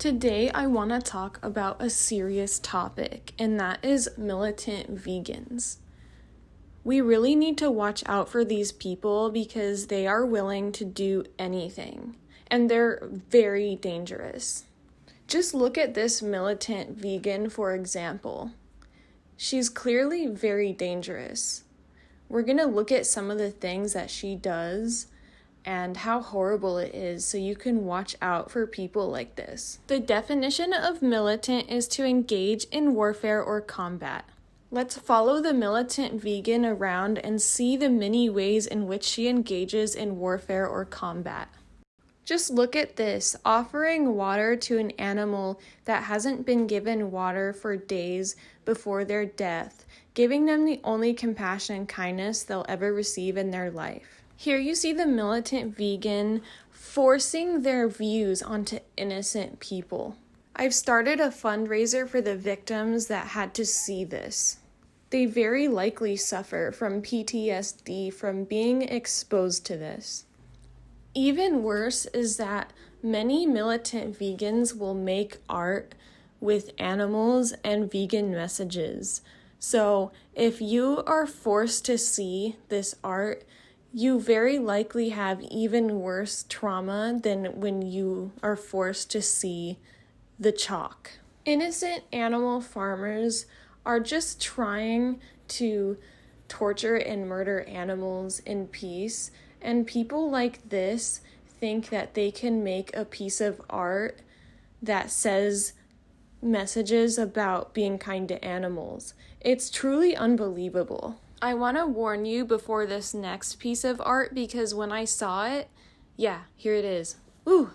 Today, I want to talk about a serious topic, and that is militant vegans. We really need to watch out for these people because they are willing to do anything, and they're very dangerous. Just look at this militant vegan, for example. She's clearly very dangerous. We're going to look at some of the things that she does and how horrible it is so you can watch out for people like this. The definition of militant is to engage in warfare or combat. Let's follow the militant vegan around and see the many ways in which she engages in warfare or combat. Just look at this, offering water to an animal that hasn't been given water for days before their death, giving them the only compassion and kindness they'll ever receive in their life. Here you see the militant vegan forcing their views onto innocent people. I've started a fundraiser for the victims that had to see this. They very likely suffer from PTSD from being exposed to this. Even worse is that many militant vegans will make art with animals and vegan messages. So if you are forced to see this art, you very likely have even worse trauma than when you are forced to see the chalk. Innocent animal farmers are just trying to torture and murder animals in peace, and people like this think that they can make a piece of art that says messages about being kind to animals. It's truly unbelievable. I want to warn you before this next piece of art because when I saw it, here it is. Ooh,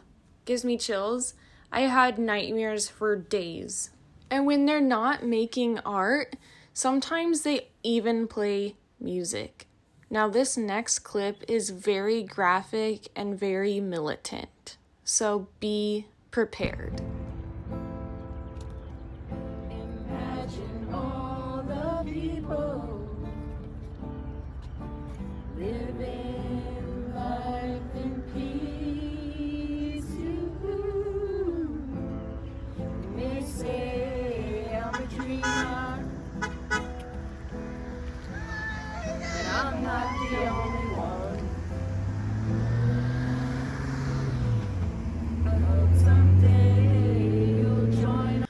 gives me chills. I had nightmares for days. And when they're not making art, sometimes they even play music. Now this next clip is very graphic and very militant, so be prepared. Imagine all the people living life in peace. You may say I'm a dreamer, but I'm not the only one. I hope someday you'll join.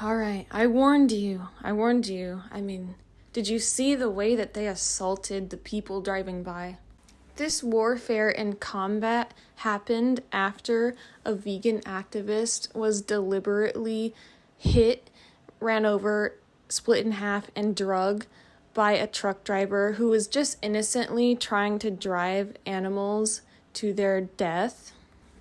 All right, I warned you. I mean, did you see the way that they assaulted the people driving by? This warfare and combat happened after a vegan activist was deliberately hit, ran over, split in half, and drugged by a truck driver who was just innocently trying to drive animals to their death.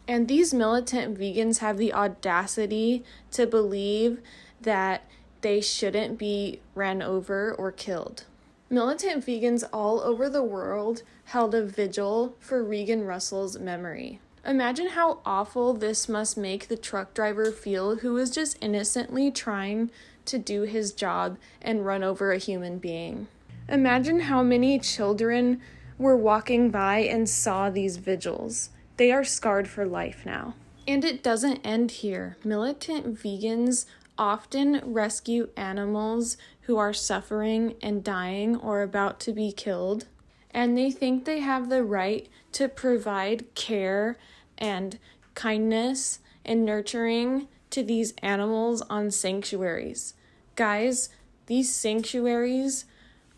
And these militant vegans have the audacity to believe that they shouldn't be ran over or killed. Militant vegans all over the world held a vigil for Regan Russell's memory. Imagine how awful this must make the truck driver feel who was just innocently trying to do his job and run over a human being. Imagine how many children were walking by and saw these vigils. They are scarred for life now. And it doesn't end here. Militant vegans often rescue animals who are suffering and dying or about to be killed, and they think they have the right to provide care and kindness and nurturing to these animals on sanctuaries. Guys, these sanctuaries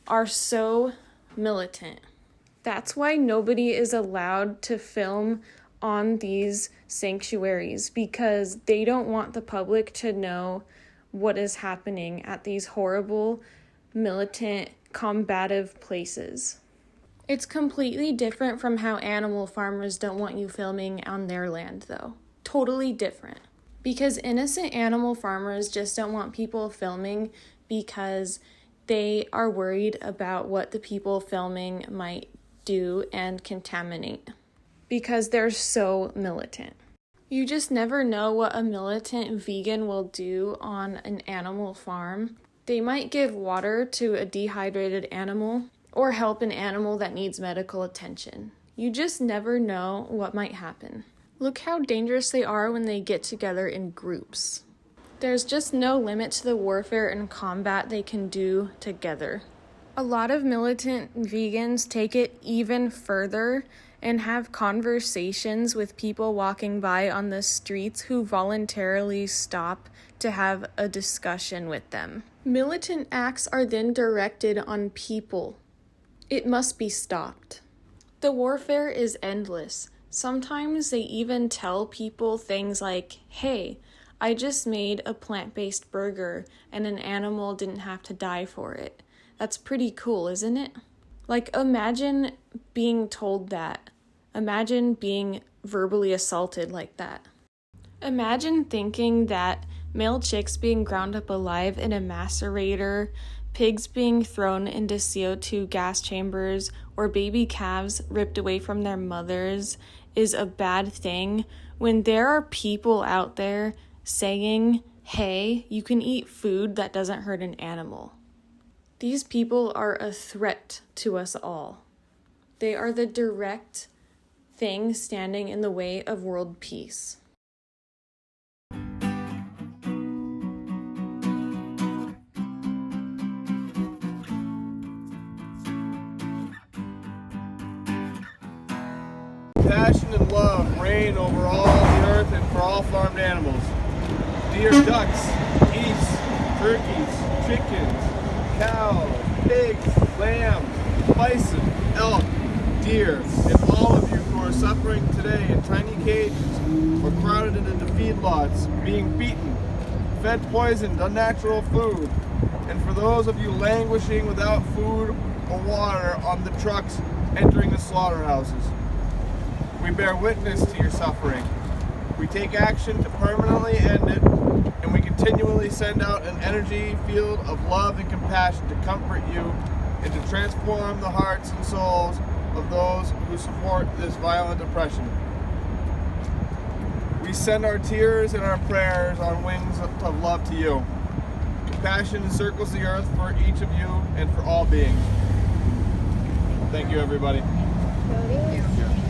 are so militant. That's why nobody is allowed to film on these sanctuaries because they don't want the public to know what is happening at these horrible, militant, combative places. It's completely different from how animal farmers don't want you filming on their land, though. Totally different. Because innocent animal farmers just don't want people filming because they are worried about what the people filming might do and contaminate. Because they're so militant. You just never know what a militant vegan will do on an animal farm. They might give water to a dehydrated animal or help an animal that needs medical attention. You just never know what might happen. Look how dangerous they are when they get together in groups. There's just no limit to the warfare and combat they can do together. A lot of militant vegans take it even further and have conversations with people walking by on the streets who voluntarily stop to have a discussion with them. Militant acts are then directed on people. It must be stopped. The warfare is endless. Sometimes they even tell people things like, "Hey, I just made a plant-based burger and an animal didn't have to die for it. That's pretty cool, isn't it?" Like, imagine being told that. Imagine being verbally assaulted like that. Imagine thinking that male chicks being ground up alive in a macerator, pigs being thrown into CO2 gas chambers, or baby calves ripped away from their mothers is a bad thing when there are people out there saying, "Hey, you can eat food that doesn't hurt an animal." These people are a threat to us all. They are the direct thing standing in the way of world peace. Passion and love reign over all the earth and for all farmed animals. Deer, ducks, geese, turkeys, chickens, cows, pigs, lambs, bison, elk, deer, and all of you who are suffering today in tiny cages or crowded into feedlots, being beaten, fed poisoned, unnatural food, and for those of you languishing without food or water on the trucks entering the slaughterhouses. We bear witness to your suffering. We take action to permanently end it, and we continually send out an energy field of love and compassion to comfort you and to transform the hearts and souls of those who support this violent oppression. We send our tears and our prayers on wings of love to you. Compassion encircles the earth for each of you and for all beings. Thank you, everybody. There it is.